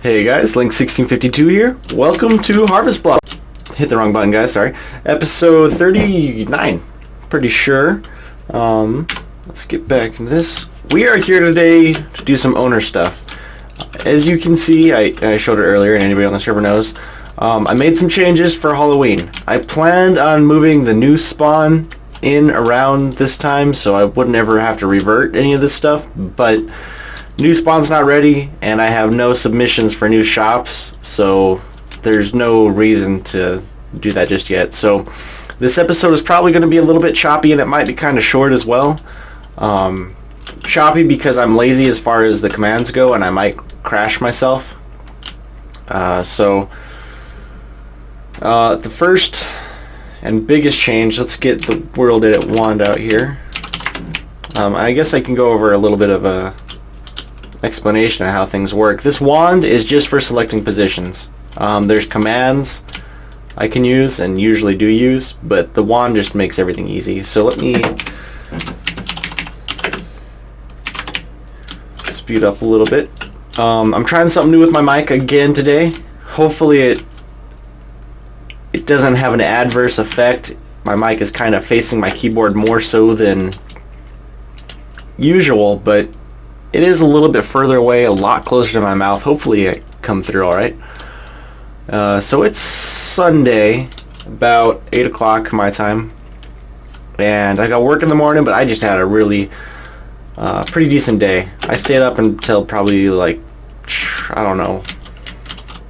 Hey guys, Link1652 here. Welcome to Harvest Block. Hit the wrong button, guys, sorry. Episode 39, pretty sure. Let's get back into this. We are here today to do some owner stuff. As you can see, I showed it earlier, and anybody on the server knows, I made some changes for Halloween. I planned on moving the new spawn in around this time, so I wouldn't ever have to revert any of this stuff, but new spawn's not ready, and I have no submissions for new shops, so there's no reason to do that just yet. So this episode is probably going to be a little bit choppy, and it might be kind of short as well. Choppy because I'm lazy as far as the commands go, and I might crash myself. The first and biggest change, let's get the World Edit wand out here. I guess I can go over a little bit of a explanation of how things work. This wand is just for selecting positions. There's commands I can use and usually do use, but the wand just makes everything easy. So let me speed up a little bit. I'm trying something new with my mic again today. Hopefully it doesn't have an adverse effect. My mic is kind of facing my keyboard more so than usual, but it is a little bit further away, a lot closer to my mouth. Hopefully I come through alright. So it's Sunday, about 8 o'clock my time, and I got work in the morning, but I just had a really pretty decent day. I stayed up until probably like, I don't know,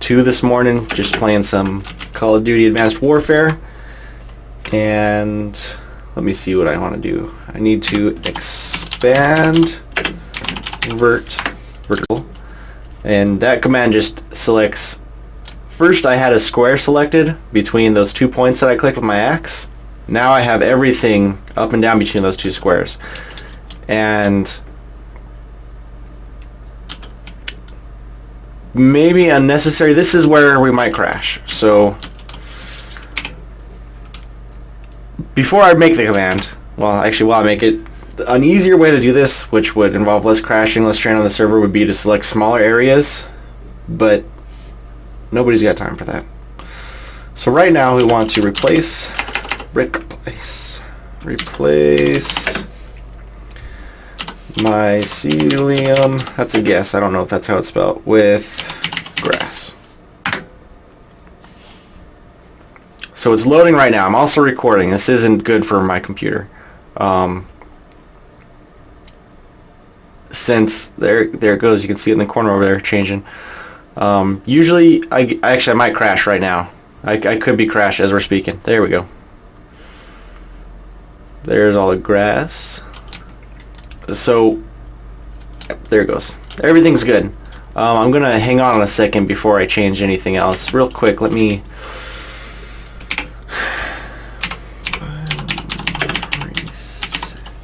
2 this morning, just playing some Call of Duty Advanced Warfare. And let me see what I want to do. I need to expand vertical, and that command just selects. First I had a square selected between those 2 points that I clicked with my axe. Now I have everything up and down between those 2 squares, and maybe unnecessary. This is where we might crash. So before I make the command, well, actually while I make it, an easier way to do this, which would involve less crashing, less strain on the server, would be to select smaller areas, but nobody's got time for that. So right now we want to replace mycelium, that's a guess, I don't know if that's how it's spelled, with grass. So it's loading right now. I'm also recording. This isn't good for my computer. Since there it goes, you can see it in the corner over there changing. Usually I might crash right now. I could be crashed as we're speaking. There we go. There's all the grass. So there it goes. Everything's good. I'm gonna hang on a second before I change anything else. Real quick, let me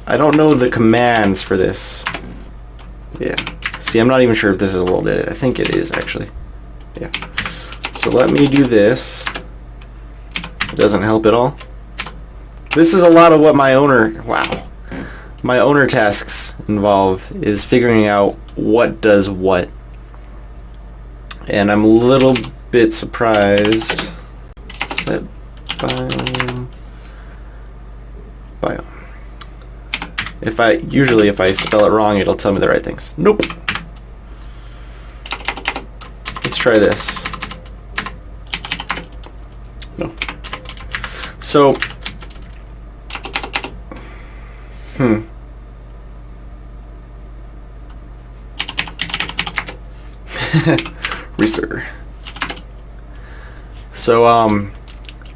I don't know the commands for this. Yeah. See, I'm not even sure if this is a World Edit. I think it is, actually. Yeah. So let me do this. It doesn't help at all. This is a lot of what my owner tasks involve, is figuring out what does what. And I'm a little bit surprised. Set biome. If I spell it wrong, it'll tell me the right things. Nope. Let's try this. No. So, Research. So,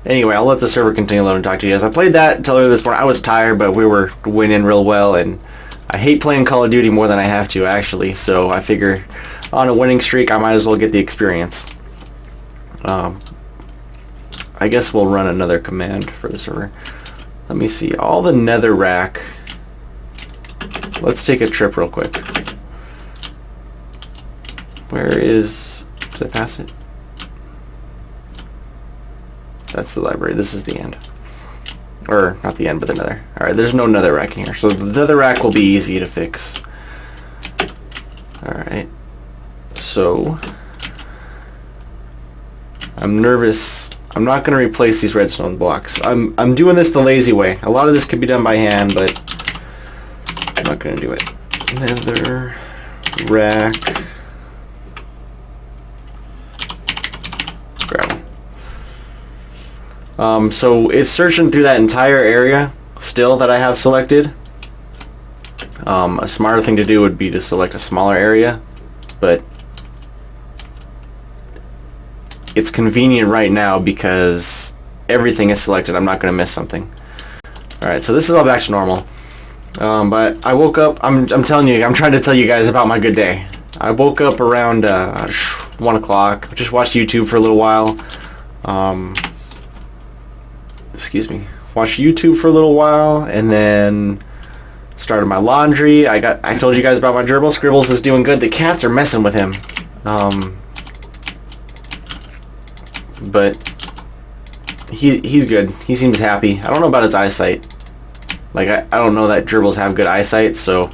anyway, I'll let the server continue loading and talk to you guys. I played that until earlier this morning. I was tired, but we were winning real well, and I hate playing Call of Duty more than I have to, actually, so I figure on a winning streak I might as well get the experience. I guess we'll run another command for the server. Let me see. All the netherrack. Let's take a trip real quick. Where is... Did I pass it? That's the library. This is the end. Or, not the end, but the nether. Alright, there's no nether rack in here. So the nether rack will be easy to fix. Alright. So, I'm nervous. I'm not going to replace these redstone blocks. I'm doing this the lazy way. A lot of this could be done by hand, but I'm not going to do it. Nether rack. Gravel. So it's searching through that entire area still that I have selected. A smarter thing to do would be to select a smaller area, but it's convenient right now because everything is selected. I'm not going to miss something. Alright, so this is all back to normal. But I woke up, I'm telling you, I'm trying to tell you guys about my good day. I woke up around 1 o'clock, just watched YouTube for a little while. Excuse me. Watched YouTube for a little while, and then started my laundry. I told you guys about my gerbil. Scribbles is doing good. The cats are messing with him. But he's good. He seems happy. I don't know about his eyesight. Like, I don't know that gerbils have good eyesight, so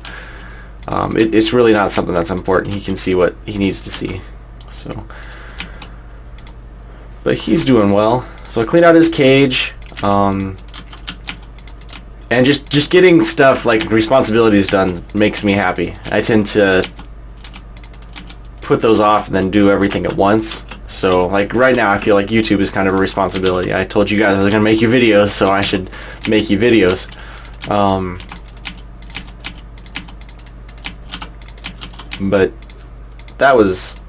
it's really not something that's important. He can see what he needs to see. So, but he's doing well. So I cleaned out his cage. And just getting stuff like responsibilities done makes me happy. I tend to put those off and then do everything at once. So like right now I feel like YouTube is kind of a responsibility. I told you guys I was going to make you videos, so I should make you videos. But that was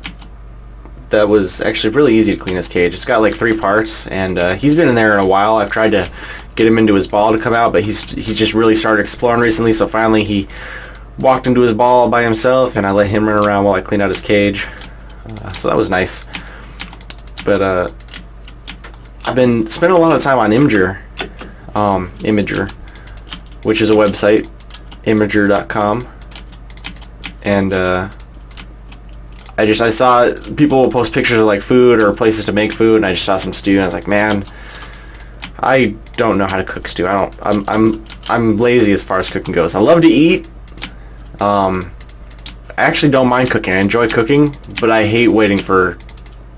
actually really easy to clean his cage. It's got like 3 parts, and he's been in there in a while. I've tried to get him into his ball to come out, but he's just really started exploring recently, so finally he walked into his ball by himself, and I let him run around while I cleaned out his cage. So that was nice. But I've been spending a lot of time on Imager, which is a website, imager.com, and I saw people post pictures of like food or places to make food, and I just saw some stew, and I was like, man, I don't know how to cook stew. I'm lazy as far as cooking goes. I love to eat. I actually don't mind cooking. I enjoy cooking, but I hate waiting for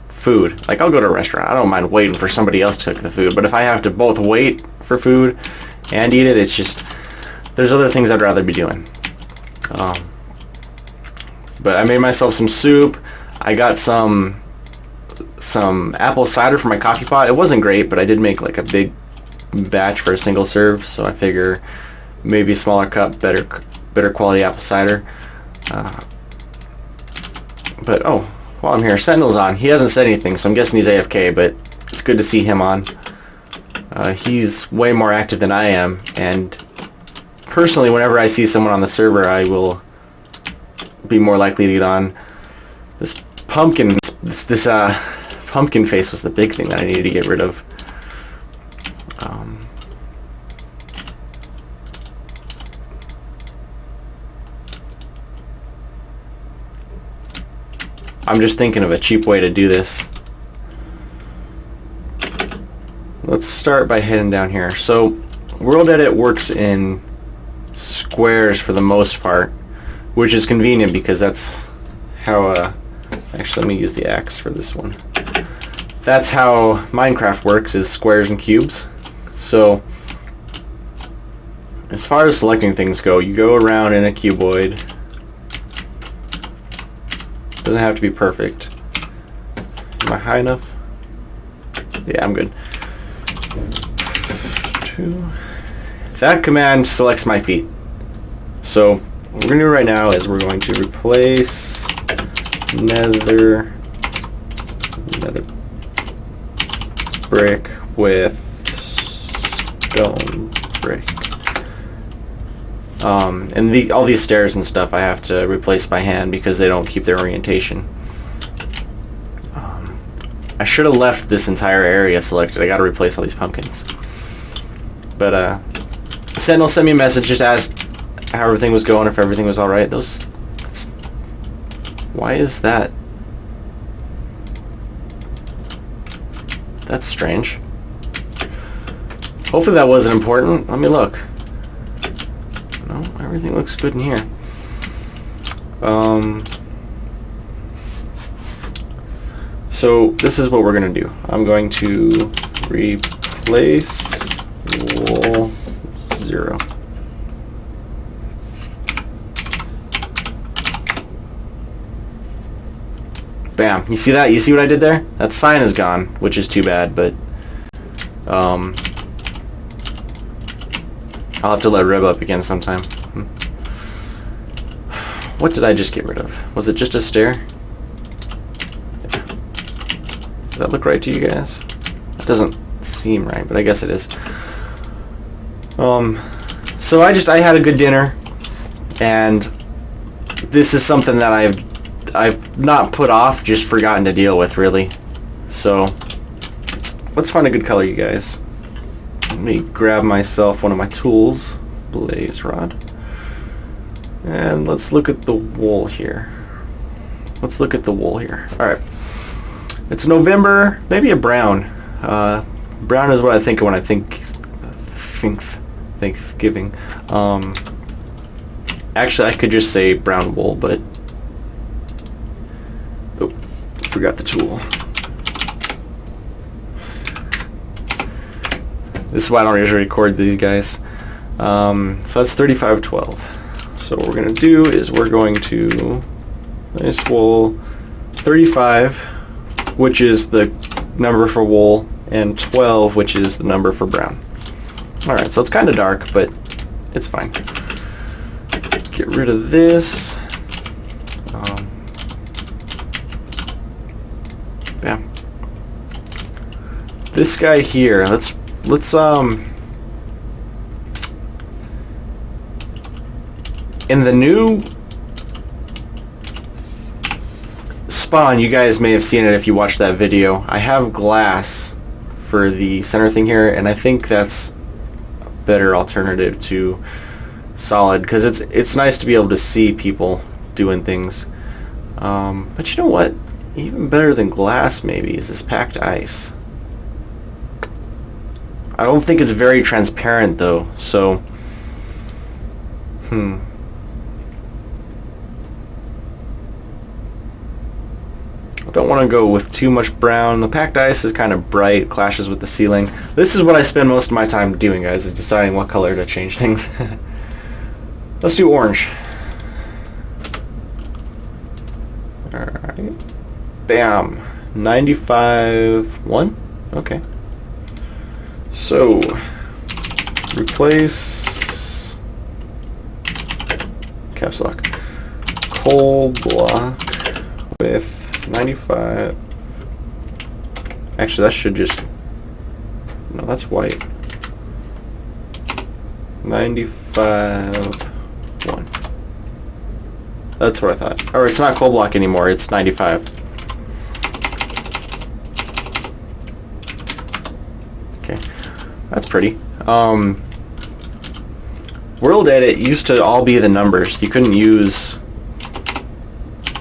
food. Like, I'll go to a restaurant. I don't mind waiting for somebody else to cook the food, but if I have to both wait for food and eat it, it's just, there's other things I'd rather be doing. But I made myself some soup. I got some apple cider for my coffee pot. It wasn't great, but I did make like a big batch for a single serve, so I figure maybe a smaller cup, better quality apple cider. But oh, while I'm here, Sentinel's on. He hasn't said anything, so I'm guessing he's AFK, but it's good to see him on. He's way more active than I am, and personally, whenever I see someone on the server, I will be more likely to get on. This pumpkin face was the big thing that I needed to get rid of. I'm just thinking of a cheap way to do this. Let's start by heading down here. So, World Edit works in squares for the most part, which is convenient because that's how, actually let me use the axe for this one. That's how Minecraft works, is squares and cubes. So, as far as selecting things go, you go around in a cuboid. Doesn't have to be perfect. Am I high enough? Yeah, I'm good. That command selects my feet. So what we're going to do right now is we're going to replace nether brick with stone brick. And all these stairs and stuff I have to replace by hand because they don't keep their orientation. I should have left this entire area selected. I got to replace all these pumpkins. But Sentinel sent me a message, just asked how everything was going, if everything was alright. Why is that? That's strange. Hopefully that wasn't important. Let me look. No, everything looks good in here. So this is what we're going to do. I'm going to replace wool 0. Bam. You see that? You see what I did there? That sign is gone, which is too bad, but I'll have to let Rib up again sometime. What did I just get rid of? Was it just a stair? Yeah. Does that look right to you guys? That doesn't seem right, but I guess it is. So I had a good dinner, and this is something that I've not put off, just forgotten to deal with, really. So let's find a good color, you guys. Let me grab myself one of my tools, blaze rod, and let's look at the wool here. Let's look at the wool here. All right, it's November, maybe a brown. Brown is what I think of when I think Thanksgiving. Actually, I could just say brown wool, but oh, forgot the tool. This is why I don't usually record these guys. So that's 3512. So what we're going to do is we're going to nice wool 35, which is the number for wool, and 12, which is the number for brown. Alright, so it's kind of dark, but it's fine. Get rid of this. Bam. This guy here, let's in the new spawn, you guys may have seen it if you watched that video. I have glass for the center thing here, and I think that's a better alternative to solid, because it's nice to be able to see people doing things. But you know what? Even better than glass maybe is this packed ice. I don't think it's very transparent though, so I don't want to go with too much brown. The packed ice is kind of bright, clashes with the ceiling. This is what I spend most of my time doing, guys, is deciding what color to change things. Let's do orange. Alright. Bam. 95.1. Okay. So, replace caps lock coal block with 95. Actually, that should just, no, that's white. 95.1. That's what I thought. Or it's not coal block anymore, it's 95. Okay, that's pretty. World Edit used to all be the numbers. You couldn't use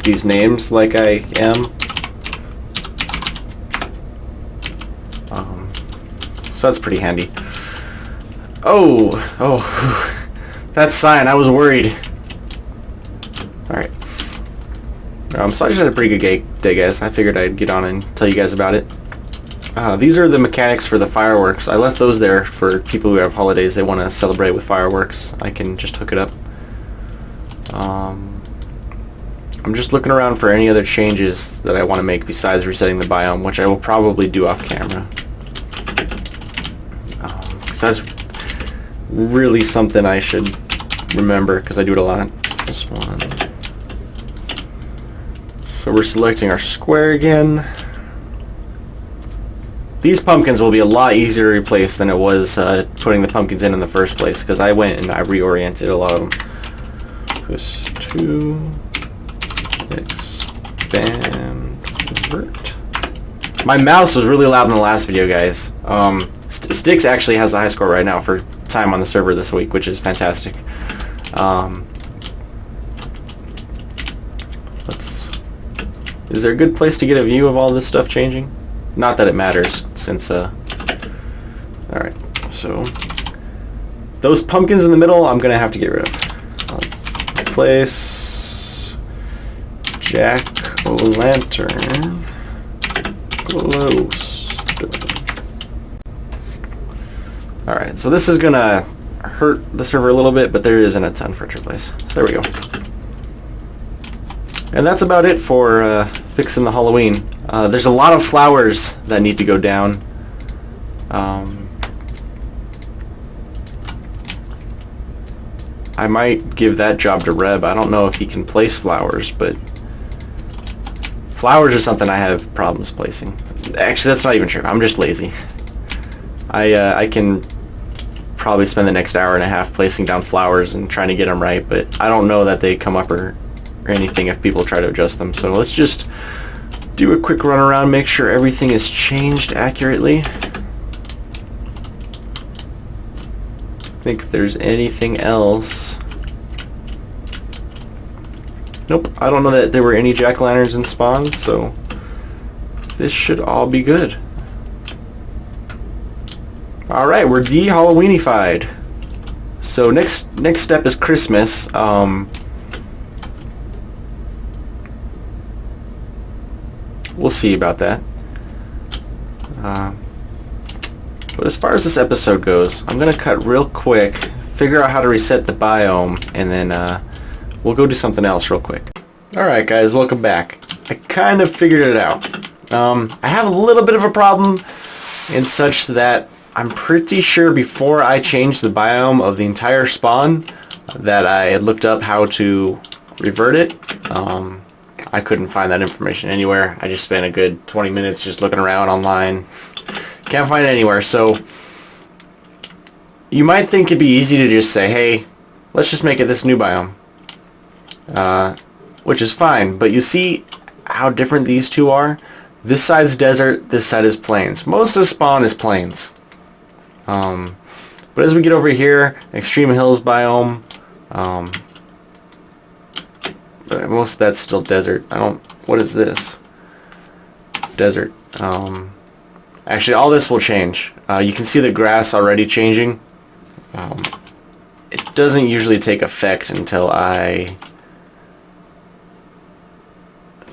these names like I am. So that's pretty handy. Oh, that sign, I was worried. Alright. So I just had a pretty good day, guys. I figured I'd get on and tell you guys about it. These are the mechanics for the fireworks. I left those there for people who have holidays they want to celebrate with fireworks. I can just hook it up. I'm just looking around for any other changes that I want to make besides resetting the biome, which I will probably do off camera. Because that's really something I should remember, because I do it a lot. This one. So we're selecting our square again. These pumpkins will be a lot easier to replace than it was putting the pumpkins in the first place, because I went and I reoriented a lot of them. Push to expand convert. My mouse was really loud in the last video, guys. Sticks actually has the high score right now for time on the server this week, which is fantastic. Is there a good place to get a view of all this stuff changing? Not that it matters, since alright, So those pumpkins in the middle, I'm gonna have to get rid of. Place jack-o'-lantern glowstone. Alright, so this is gonna hurt the server a little bit, but there isn't a ton for it to replace. So there we go. And that's about it for fixing the Halloween. There's a lot of flowers that need to go down. I might give that job to Reb. I don't know if he can place flowers, but flowers are something I have problems placing. Actually, that's not even true. I'm just lazy. I can probably spend the next hour and a half placing down flowers and trying to get them right, but I don't know that they come up or anything if people try to adjust them. So let's just do a quick run around, make sure everything is changed accurately. Think if there's anything else. Nope, I don't know that there were any jack-o'-lanterns in spawn, so this should all be good. Alright, we're de-Halloweenified. So next step is Christmas. We'll see about that. But as far as this episode goes, I'm gonna cut real quick, figure out how to reset the biome, and then we'll go do something else real quick. Alright guys, welcome back. I kind of figured it out. I have a little bit of a problem in such that I'm pretty sure before I changed the biome of the entire spawn that I had looked up how to revert it. I couldn't find that information anywhere. I just spent a good 20 minutes just looking around online. Can't find it anywhere, so you might think it'd be easy to just say, hey, let's just make it this new biome. Which is fine, but you see how different these two are? This side's desert, this side is plains. Most of spawn is plains. But as we get over here, Extreme Hills biome, most of that's still desert. What is this? Desert. Actually, all this will change. You can see the grass already changing. It doesn't usually take effect until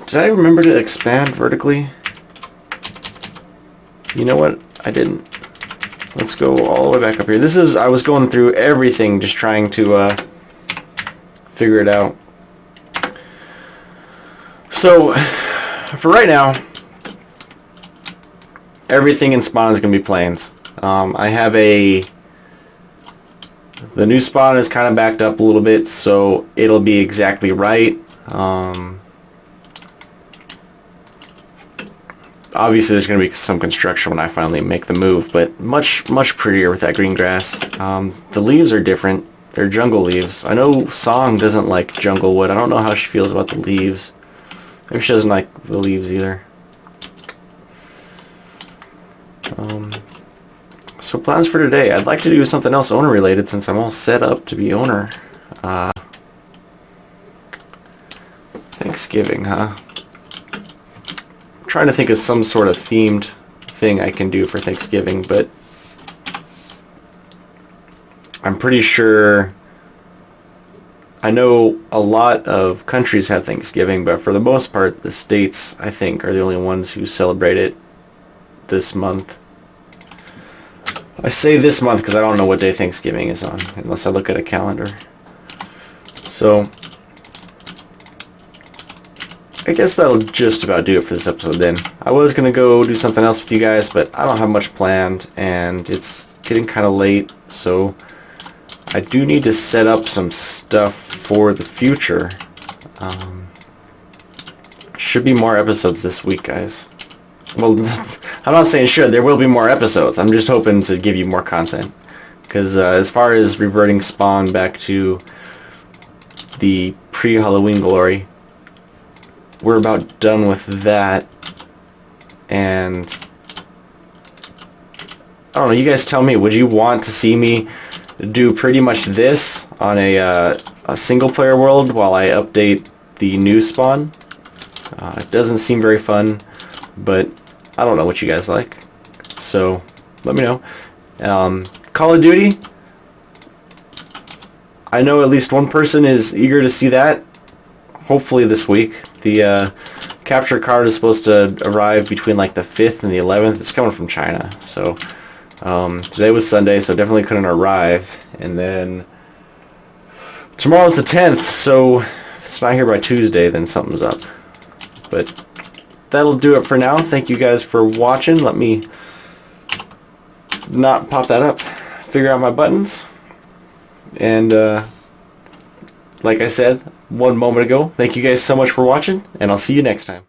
Did I remember to expand vertically? You know what? I didn't. Let's go all the way back up here. I was going through everything just trying to figure it out. So, for right now, everything in spawn is going to be plains. I have the new spawn is kind of backed up a little bit, so it'll be exactly right. Obviously there's going to be some construction when I finally make the move, but much prettier with that green grass. The leaves are different. They're jungle leaves. I know Song doesn't like jungle wood. I don't know how she feels about the leaves. Maybe she doesn't like the leaves either. So plans for today. I'd like to do something else owner related since I'm all set up to be owner. Thanksgiving, huh? I'm trying to think of some sort of themed thing I can do for Thanksgiving, but I'm pretty sure I know a lot of countries have Thanksgiving, but for the most part the states, I think, are the only ones who celebrate it this month. I say this month because I don't know what day Thanksgiving is on, unless I look at a calendar. So, I guess that'll just about do it for this episode then. I was going to go do something else with you guys, but I don't have much planned, and it's getting kind of late, so I do need to set up some stuff for the future. Should be more episodes this week, guys. Well, I'm not saying should. There will be more episodes. I'm just hoping to give you more content. Because as far as reverting spawn back to the pre-Halloween glory, we're about done with that. And I don't know. You guys tell me. Would you want to see me do pretty much this on a single-player world while I update the new spawn? It doesn't seem very fun, but I don't know what you guys like, so let me know. Call of Duty. I know at least one person is eager to see that. Hopefully this week. The capture card is supposed to arrive between like the 5th and the 11th. It's coming from China. So today was Sunday, so definitely couldn't arrive. And then tomorrow's the 10th, so if it's not here by Tuesday, then something's up. But that'll do it for now. Thank you guys for watching. Let me not pop that up. Figure out my buttons. And like I said 1 moment ago, thank you guys so much for watching, and I'll see you next time.